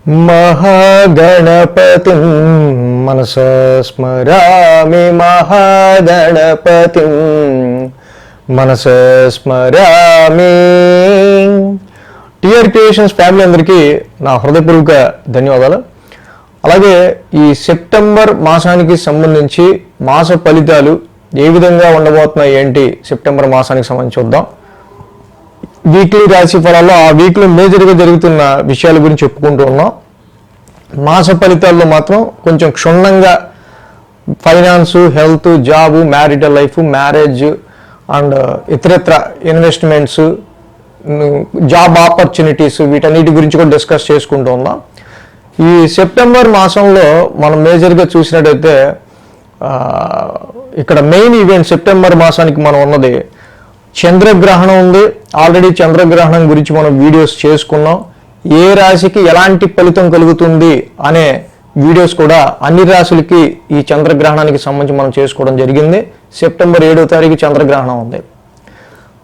महागणपतिं मनसा स्मरामि महागणपतिं మనసా స్మరామి. TR creations family అందరికీ నా హృదయపూర్వక ధన్యవాదాలు. అలాగే ఈ సెప్టెంబర్ మాసానికి సంబంధించి మాస ఫలితాలు ఏ విధంగా ఉండబోతున్నాయి ఏంటి సెప్టెంబర్ మాసానికి సంబంధించి చూద్దాం. వీక్లీ రాశి ఫలాల్లో ఆ వీక్లో మేజర్గా జరుగుతున్న విషయాల గురించి చెప్పుకుంటూ ఉన్నాం. మాస ఫలితాల్లో మాత్రం కొంచెం క్షుణ్ణంగా finance, health, job, marital life, marriage and ఇతరత్ర ఇన్వెస్ట్మెంట్స్, జాబ్ ఆపర్చునిటీస్, వీటన్నిటి గురించి కూడా డిస్కస్ చేసుకుంటూ ఉన్నాం. ఈ సెప్టెంబర్ మాసంలో మనం మేజర్గా చూసినట్టయితే ఇక్కడ మెయిన్ ఈవెంట్ సెప్టెంబర్ మాసానికి మనం ఉన్నది చంద్రగ్రహణం ఉంది. ఆల్రెడీ చంద్రగ్రహణం గురించి మనం వీడియోస్ చేసుకున్నాం. ఏ రాశికి ఎలాంటి ఫలితం కలుగుతుంది అనే వీడియోస్ కూడా అన్ని రాశులకి ఈ చంద్రగ్రహణానికి సంబంధించి మనం చేసుకోవడం జరిగింది. సెప్టెంబర్ 7వ తారీఖు చంద్రగ్రహణం ఉంది.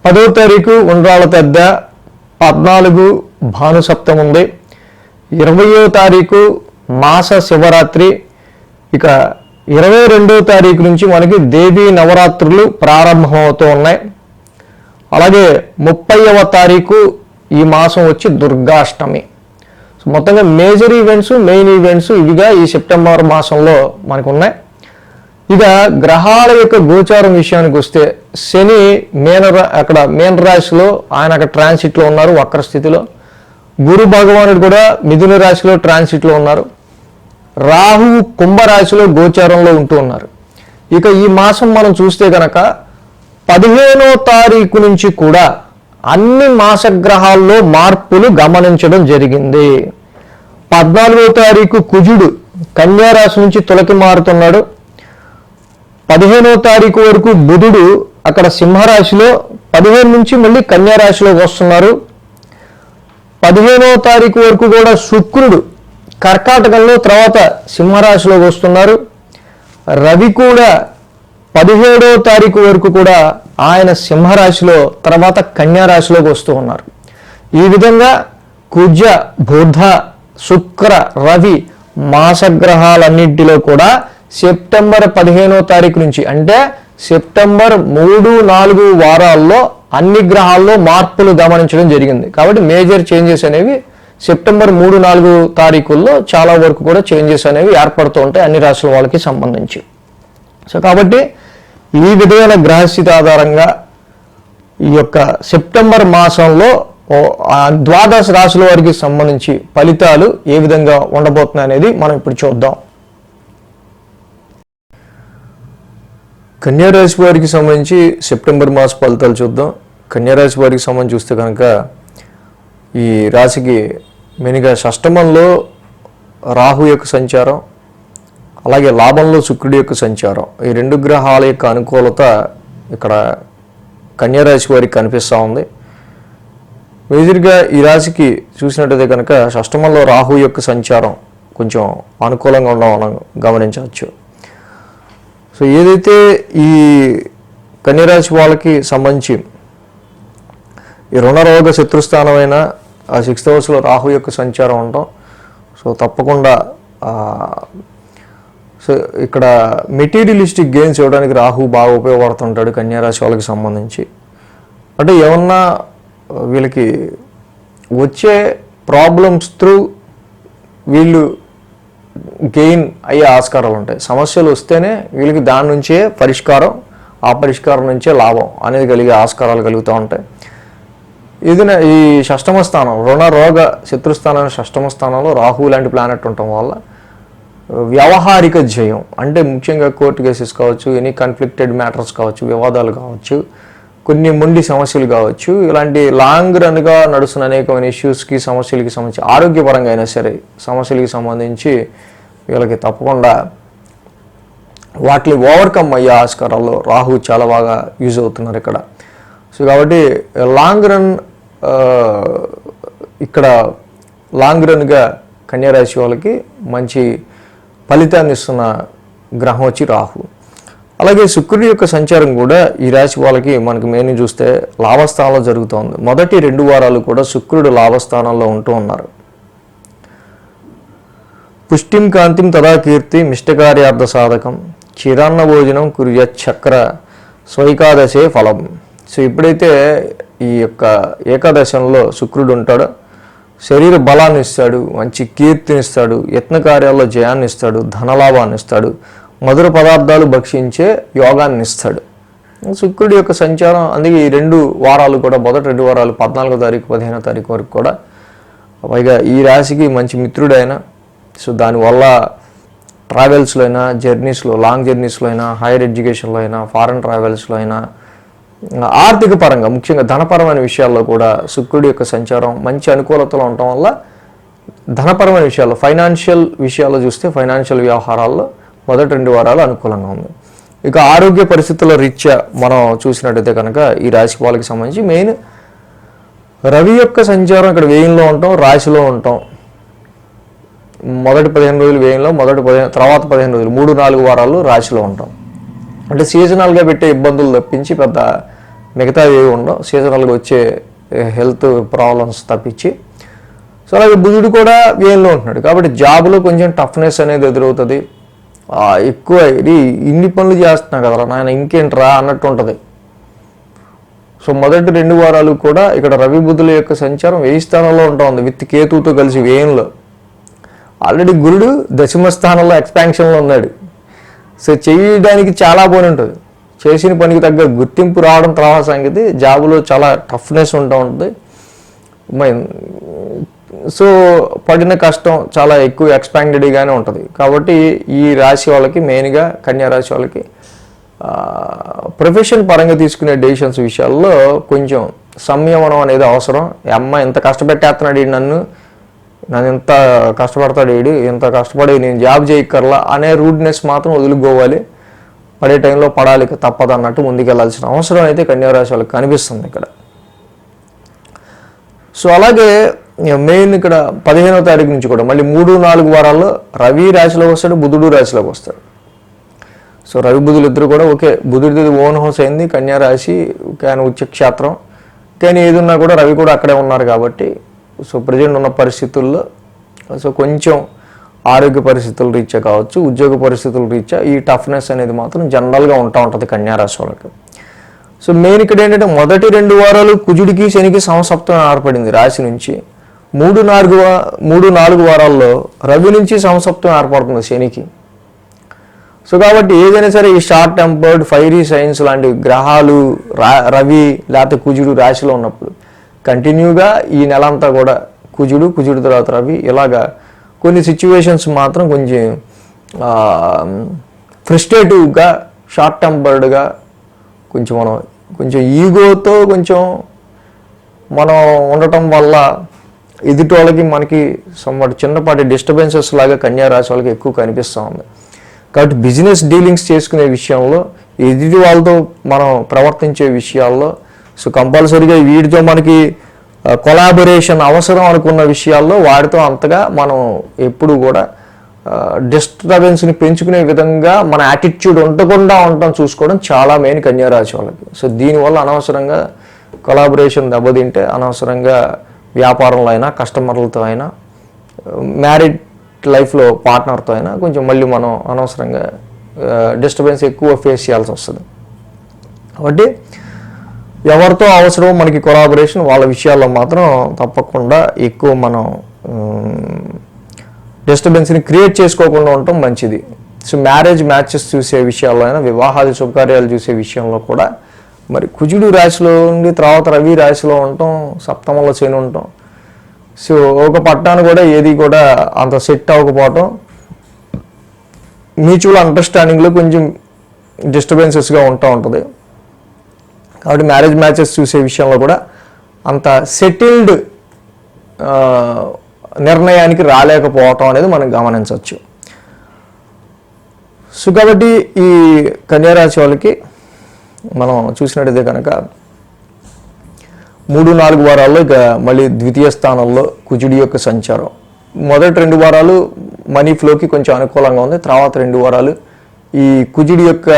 10వ తారీఖు ఉండ్రాళ్ళ పెద్ద, 14 భానుసప్తం ఉంది. 20వ తారీఖు మాస శివరాత్రి. ఇక 22వ తారీఖు నుంచి మనకి దేవీ నవరాత్రులు ప్రారంభమవుతూ ఉన్నాయి. అలాగే 30వ తారీఖు ఈ మాసం వచ్చి దుర్గాష్టమి. సో మొత్తంగా మేజర్ ఈవెంట్స్, మెయిన్ ఈవెంట్స్ ఇవిగా ఈ సెప్టెంబర్ మాసంలో మనకు ఉన్నాయి. ఇక గ్రహాల యొక్క గోచారం విషయానికి వస్తే శని అక్కడ మీన రాశిలో ఆయన అక్కడ ట్రాన్సిట్లో ఉన్నారు వక్ర స్థితిలో. గురు భగవానుడు కూడా మిథున రాశిలో ట్రాన్సిట్లో ఉన్నారు. రాహువు కుంభరాశిలో గోచారంలో ఉంటూ ఉన్నారు. ఇక ఈ మాసం మనం చూస్తే కనుక 15వ తారీఖు నుంచి కూడా అన్ని మాసగ్రహాల్లో మార్పులు గమనించడం జరిగింది. 14వ తారీఖు కుజుడు కన్యా రాశి నుంచి తులకి మారుతున్నాడు. 15వ తారీఖు వరకు బుధుడు అక్కడ సింహరాశిలో, 15 నుంచి మళ్ళీ కన్యా రాశిలోకి వస్తున్నారు. 15వ తారీఖు వరకు కూడా శుక్రుడు కర్కాటకంలో, తర్వాత సింహరాశిలోకి వస్తున్నారు. రవి కూడా 17వ తారీఖు వరకు కూడా ఆయన సింహరాశిలో, తర్వాత కన్యా రాశిలోకి వస్తూ ఉన్నారు. ఈ విధంగా కుజ, బుధ, శుక్ర, రవి మాసగ్రహాలన్నింటిలో కూడా సెప్టెంబర్ 15వ తారీఖు నుంచి అంటే సెప్టెంబర్ 3-4 వారాల్లో అన్ని గ్రహాల్లో మార్పులు గమనించడం జరిగింది. కాబట్టి మేజర్ చేంజెస్ అనేవి సెప్టెంబర్ 3-4 తారీఖుల్లో చాలా వరకు కూడా చేంజెస్ అనేవి ఏర్పడుతూ ఉంటాయి అన్ని రాశుల వాళ్ళకి సంబంధించి. సో కాబట్టి ఈ విధమైన గ్రహస్థితి ఆధారంగా ఈ యొక్క సెప్టెంబర్ మాసంలో ద్వాదశ రాశుల వారికి సంబంధించి ఫలితాలు ఏ విధంగా ఉండబోతున్నాయి అనేది మనం ఇప్పుడు చూద్దాం. కన్యారాశి వారికి సంబంధించి సెప్టెంబర్ మాస ఫలితాలు చూద్దాం. కన్యారాశి వారికి సంబంధించి చూస్తే కనుక ఈ రాశికి మెయిన్గా షష్టమంలో రాహు యొక్క సంచారం, అలాగే లాభంలో శుక్రుడి యొక్క సంచారం, ఈ 2 గ్రహాల యొక్క అనుకూలత ఇక్కడ కన్యారాశి వారికి కనిపిస్తూ ఉంది. మేజర్గా ఈ రాశికి చూసినట్టయితే కనుక షష్టమంలో రాహు యొక్క సంచారం కొంచెం అనుకూలంగా ఉండడం మనం గమనించవచ్చు. సో ఏదైతే ఈ కన్యారాశి వాళ్ళకి సంబంధించి ఈ రుణరోగ శత్రుస్థానమైన ఆ 6th హౌస్లో రాహు యొక్క సంచారం ఉండటం, సో తప్పకుండా సో ఇక్కడ మెటీరియలిస్టిక్ గెయిన్స్ ఇవ్వడానికి రాహు బాగా ఉపయోగపడుతుంటాడు కన్యారాశి వాళ్ళకి సంబంధించి. అంటే ఏమన్నా వీళ్ళకి వచ్చే ప్రాబ్లమ్స్ త్రూ వీళ్ళు గెయిన్ అయ్యే ఆస్కారాలు ఉంటాయి. సమస్యలు వస్తేనే వీళ్ళకి దాని నుంచే పరిష్కారం, ఆ పరిష్కారం నుంచే లాభం అనేది కలిగే ఆస్కారాలు కలుగుతూ ఉంటాయి. ఇది ఈ షష్టమ స్థానం రుణ రోగ శత్రుస్థానం షష్టమ స్థానంలో రాహు లాంటి ప్లానెట్ ఉండటం వల్ల వ్యవహారిక జయం అంటే ముఖ్యంగా కోర్టు కేసెస్ కావచ్చు, ఎనీ కన్ఫ్లిక్టెడ్ మ్యాటర్స్ కావచ్చు, వివాదాలు కావచ్చు, కొన్ని మొండి సమస్యలు కావచ్చు, ఇలాంటి లాంగ్ రన్గా నడుస్తున్న అనేకమైన ఇష్యూస్కి సమస్యలకి సంబంధించి ఆరోగ్యపరంగా అయినా సరే సమస్యలకి సంబంధించి వీళ్ళకి తప్పకుండా వాటిని ఓవర్కమ్ అయ్యే ఆస్కారాల్లో రాహు చాలా బాగా యూజ్ అవుతున్నారు ఇక్కడ. సో కాబట్టి లాంగ్ రన్ ఇక్కడ లాంగ్ రన్గా కన్యారాశి వాళ్ళకి మంచి ఫలితాన్ని ఇస్తున్న గ్రహం వచ్చి రాహు. అలాగే శుక్రుడి యొక్క సంచారం కూడా ఈ రాశి వాళ్ళకి మనకి మెయిన్ చూస్తే లాభస్థానంలో జరుగుతోంది. మొదటి 2 వారాలు కూడా శుక్రుడు లాభస్థానంలో ఉంటూ ఉన్నారు. పుష్టిం కాంతిం తదా కీర్తి మిష్టకార్యార్థ సాధకం చిరాన్న భోజనం కుర్య చక్ర స్వైకాదశే ఫలం. సో ఎప్పుడైతే ఈ యొక్క ఏకాదశంలో శుక్రుడు ఉంటాడో శరీర బలాన్ని ఇస్తాడు, మంచి కీర్తిని ఇస్తాడు, యత్న కార్యాల్లో జయాన్ని ఇస్తాడు, ధనలాభాన్ని ఇస్తాడు, మధుర పదార్థాలు భక్షించే యోగాన్ని ఇస్తాడు. శుక్రుడి యొక్క సంచారం అందుకే ఈ 2 వారాలు కూడా, మొదటి 2 వారాలు 14వ తారీఖు 15వ తారీఖు వరకు కూడా, పైగా ఈ రాశికి మంచి మిత్రుడైన. సో దానివల్ల ట్రావెల్స్లో అయినా, జర్నీస్లో, లాంగ్ జర్నీస్లో అయినా, హైయర్ ఎడ్యుకేషన్లో అయినా, ఫారెన్ ట్రావెల్స్లో అయినా, ఆర్థిక పరంగా ముఖ్యంగా ధనపరమైన విషయాల్లో కూడా శుక్రుడి యొక్క సంచారం మంచి అనుకూలతలో ఉండటం వల్ల ధనపరమైన విషయాల్లో, ఫైనాన్షియల్ విషయాల్లో చూస్తే ఫైనాన్షియల్ వ్యవహారాల్లో మొదటి 2 వారాలు అనుకూలంగా ఉంది. ఇక ఆరోగ్య పరిస్థితుల రీత్యా మనం చూసినట్టయితే కనుక ఈ రాశి వాళ్ళకి సంబంధించి మెయిన్ రవి యొక్క సంచారం ఇక్కడ వ్యయంలో ఉంటాం, రాశిలో ఉంటాం. మొదటి 15 రోజులు వ్యయంలో, తర్వాత 15 రోజులు 3-4 వారాలు రాశిలో ఉంటాం. అంటే సీజనల్గా పెట్టే ఇబ్బందులు తప్పించి పెద్ద మిగతా ఏవి ఉండవు, సీజనల్గా వచ్చే హెల్త్ ప్రాబ్లమ్స్ తప్పించి. సో అలాగే బుధుడు కూడా వ్యయంలో ఉంటున్నాడు కాబట్టి జాబ్లో కొంచెం టఫ్నెస్ అనేది ఎదురవుతుంది. ఎక్కువ ఇన్ని పనులు చేస్తున్నా కదరా నాయన ఇంకేంట్రా అన్నట్టు ఉంటుంది. సో మొదటి 2 వారాలు కూడా ఇక్కడ రవి బుధుల యొక్క సంచారం వ్యయ స్థానంలో ఉంటుంది విత్ కేతువుతో కలిసి వ్యయంలో. ఆల్రెడీ గురుడు దశమ స్థానంలో ఎక్స్పాన్షన్లో ఉన్నాడు. సో చేయడానికి చాలా పని ఉంటుంది, చేసిన పనికి తగ్గ గుర్తింపు రావడం తర్వాత సంగతి. జాబులో చాలా టఫ్నెస్ ఉంటుంది. సో పడిన కష్టం చాలా ఎక్కువ ఎక్స్పాండెడ్గానే ఉంటుంది. కాబట్టి ఈ రాశి వాళ్ళకి మెయిన్గా కన్యా రాశి వాళ్ళకి ప్రొఫెషన్ పరంగా తీసుకునే డెసిషన్స్ విషయాల్లో కొంచెం సంయమనం అనేది అవసరం. అమ్మ ఎంత కష్టపెట్టేస్తున్నాడు నన్ను ఎంత కష్టపడతాడు ఎంత కష్టపడి నేను జాబ్ చేయక్కర్లా అనే రూడ్నెస్ మాత్రం వదులుకోవాలి. పడే టైంలో పడాలి తప్పదు అన్నట్టు ముందుకెళ్లాల్సిన అవసరం అయితే కన్యా రాశి వాళ్ళకి కనిపిస్తుంది ఇక్కడ. సో అలాగే మెయిన్ ఇక్కడ 15వ తారీఖు నుంచి కూడా మళ్ళీ 3-4 వారాల్లో రవి రాశిలోకి వస్తాడు, బుధుడు రాశిలోకి వస్తాడు. సో రవి బుధులు ఇద్దరు కూడా ఓకే, బుధుడిది ఓన్ హౌస్ అయింది కన్యా రాశి, కానీ ఉచ్చక్షేత్రం, కానీ ఏదున్నా కూడా రవి కూడా అక్కడే ఉన్నారు కాబట్టి సో ప్రజెంట్ ఉన్న పరిస్థితుల్లో సో కొంచెం ఆరోగ్య పరిస్థితుల రీత్యా కావచ్చు, ఉద్యోగ పరిస్థితుల రీత్యా ఈ టఫ్నెస్ అనేది మాత్రం జనరల్గా ఉంటుంది కన్యా రాశి వాళ్ళకి. సో మెయిన్ ఇక్కడ ఏంటంటే మొదటి 2 వారాలు కుజుడికి శనికి సమసప్తమం ఏర్పడింది రాశి నుంచి. 3-4 వారాల్లో రవి నుంచి సమసప్తమం ఏర్పడుతుంది శనికి. సో కాబట్టి ఏదైనా సరే ఈ షార్ట్ టెంపర్డ్ ఫైరీ సైన్స్ లాంటి గ్రహాలు రవి లేకపోతే కుజుడు రాశిలో ఉన్నప్పుడు కంటిన్యూగా ఈ నెల అంతా కూడా కుజుడు తర్వాత రవి ఇలాగా కొన్ని సిచ్యువేషన్స్ మాత్రం కొంచెం ఫ్రస్ట్రేటివ్గా, షార్ట్ టెంపర్డ్గా, కొంచెం ఈగోతో మనం ఉండటం వల్ల ఎదుటి వాళ్ళకి మనకి చిన్నపాటి డిస్టర్బెన్సెస్ లాగా కన్యా రాశి వాళ్ళకి ఎక్కువ కనిపిస్తూ ఉంది. కాబట్టి బిజినెస్ డీలింగ్స్ చేసుకునే విషయంలో, ఎదుటి వాళ్ళతో మనం ప్రవర్తించే విషయాల్లో సో కంపల్సరీగా వీటితో మనకి కొలాబొరేషన్ అవసరం అనుకున్న విషయాల్లో వాడితో అంతగా మనం ఎప్పుడు కూడా డిస్టర్బెన్స్ని పెంచుకునే విధంగా మన యాటిట్యూడ్ ఉండటం చూసుకోవడం చాలా మెయిన్ కన్యా రాశి వాళ్ళకి. సో దీనివల్ల అనవసరంగా కొలాబొరేషన్ దెబ్బతింటే అనవసరంగా వ్యాపారంలో అయినా, కస్టమర్లతో అయినా, మ్యారీడ్ లైఫ్లో పార్ట్నర్తో అయినా కొంచెం మళ్ళీ మనం అనవసరంగా డిస్టర్బెన్స్ ఎక్కువ ఫేస్ చేయాల్సి వస్తుంది. కాబట్టి ఎవరితో అవసరం మనకి కొలాబొరేషన్ వాళ్ళ విషయాల్లో మాత్రం తప్పకుండా ఎక్కువ మనం డిస్టర్బెన్స్ని క్రియేట్ చేసుకోకుండా ఉండటం మంచిది. సో మ్యాచెస్ చూసే విషయాల్లో అయినా, వివాహాది శుభకార్యాలు చూసే విషయంలో కూడా మరి కుజుడు రాశిలో ఉండి తర్వాత రవి రాశిలో ఉండటం, సప్తమంలో శని ఉండటం, సో ఒక పట్టాన్ని కూడా ఏది కూడా అంత సెట్ అవ్వకపోవటం, మ్యూచువల్ అండర్స్టాండింగ్లో కొంచెం డిస్టర్బెన్సెస్గా ఉంటుంది. కాబట్టి మ్యాచెస్ చూసే విషయంలో కూడా అంత సెటిల్డ్ నిర్ణయానికి రాలేకపోవటం అనేది మనం గమనించవచ్చు. సో కాబట్టి ఈ కన్యా రాశి వాళ్ళకి మనం చూసినట్టయితే కనుక 3-4 వారాల్లో ఇక మళ్ళీ ద్వితీయ స్థానంలో కుజుడి యొక్క సంచారం. మొదటి 2 వారాలు మనీ ఫ్లోకి కొంచెం అనుకూలంగా ఉంది. తర్వాత 2 వారాలు ఈ కుజుడి యొక్క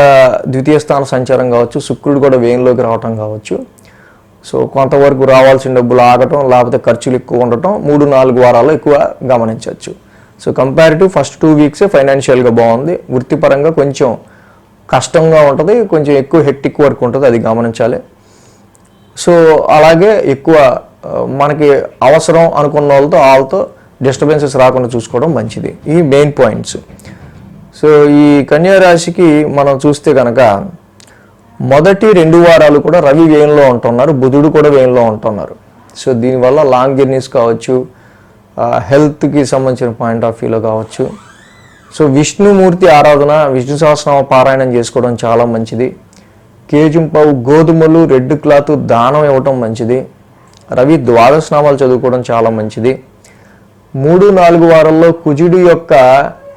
ద్వితీయ స్థాన సంచారం కావచ్చు, శుక్రుడు కూడా వ్యయంలోకి రావటం కావచ్చు. సో కొంతవరకు రావాల్సిన డబ్బులు ఆగటం, లేకపోతే ఖర్చులు ఎక్కువ ఉండటం 3-4 వారాల్లో ఎక్కువ గమనించవచ్చు. సో కంపారిటివ్ ఫస్ట్ 2 వీక్సే ఫైనాన్షియల్గా బాగుంది. వృత్తిపరంగా కొంచెం కష్టంగా ఉంటుంది, కొంచెం ఎక్కువ హెక్టిక్ వర్క్ ఉంటుంది, అది గమనించాలి. సో అలాగే ఎక్కువ మనకి అవసరం అనుకున్న వాళ్ళతో డిస్టర్బెన్సెస్ రాకుండా చూసుకోవడం మంచిది. ఈ మెయిన్ పాయింట్స్. సో ఈ కన్యా రాశికి మనం చూస్తే కనుక మొదటి 2 వారాలు కూడా రవి వ్యయంలో ఉంటున్నారు, బుధుడు కూడా వ్యయంలో ఉంటున్నారు. సో దీనివల్ల లాంగ్ జర్నీస్ కావచ్చు, హెల్త్కి సంబంధించిన పాయింట్ ఆఫ్ వ్యూలో కావచ్చు. సో విష్ణుమూర్తి ఆరాధన, విష్ణు సహస్రనామ పారాయణం చేసుకోవడం చాలా మంచిది. కేజుంపావు గోధుమలు, రెడ్ క్లాత్ దానం ఇవ్వటం మంచిది. రవి ద్వాదశనామాలు చదువుకోవడం చాలా మంచిది. 3-4 వారాల్లో కుజుడు యొక్క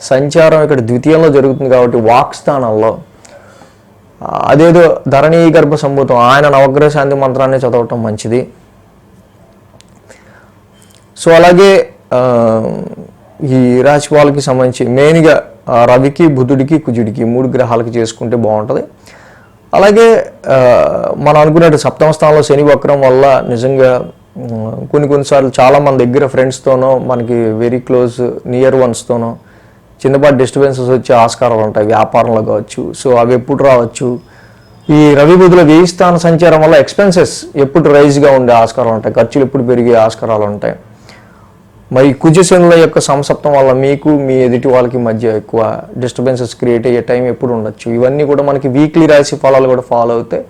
సంచారం ఇక్కడ ద్వితీయంలో జరుగుతుంది కాబట్టి వాక్ స్థానంలో అదేదో ధరణీ గర్భ సంభూతం ఆయన నవగ్రహ శాంతి మంత్రాన్ని చదవటం మంచిది. సో అలాగే ఈ రాశి వాళ్ళకి సంబంధించి మెయిన్గా రవికి, బుధుడికి, కుజుడికి 3 గ్రహాలకి చేసుకుంటే బాగుంటుంది. అలాగే మనం అనుకున్నట్టు సప్తమ స్థానంలో శని వక్రం వల్ల నిజంగా కొన్నిసార్లు చాలామంది దగ్గర ఫ్రెండ్స్తోనో, మనకి వెరీ క్లోజ్ నియర్ వన్స్తోనో చిన్నపాటి డిస్టర్బెన్సెస్ వచ్చే ఆస్కారాలు ఉంటాయి వ్యాపారంలో కావచ్చు. సో అవి ఎప్పుడు రావచ్చు. ఈ రవి బుధుల వ్యయ స్థాన సంచారం వల్ల ఎక్స్పెన్సెస్ ఎప్పుడు రైజ్గా ఉండే ఆస్కారాలు ఉంటాయి, ఖర్చులు ఎప్పుడు పెరిగే ఆస్కారాలు ఉంటాయి. మరి కుజశనుల యొక్క సంసప్తం వల్ల మీకు మీ ఎదుటి వాళ్ళకి మధ్య ఎక్కువ డిస్టర్బెన్సెస్ క్రియేట్ అయ్యే టైం ఎప్పుడు ఉండొచ్చు. ఇవన్నీ కూడా మనకి వీక్లీ రాశి ఫలాలు కూడా ఫాలో అవుతాయి.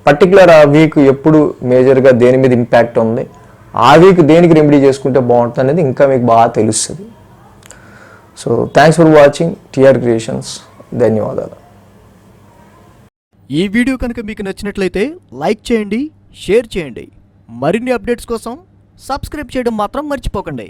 పర్టికులర్ ఆ వీక్ ఎప్పుడు మేజర్గా దేని మీద ఇంపాక్ట్ ఉంది, ఆ వీక్ దేనికి రెమెడీ చేసుకుంటే బాగుంటుంది అనేది ఇంకా మీకు బాగా తెలుస్తుంది. So thanks for watching TR creations. ధన్యవాదాలు. ఈ వీడియో కనుక మీకు నచ్చినట్లయితే లైక్ చేయండి, షేర్ చేయండి. మరిన్ని అప్డేట్స్ కోసం సబ్స్క్రైబ్ చేయడం మాత్రం మర్చిపోకండి.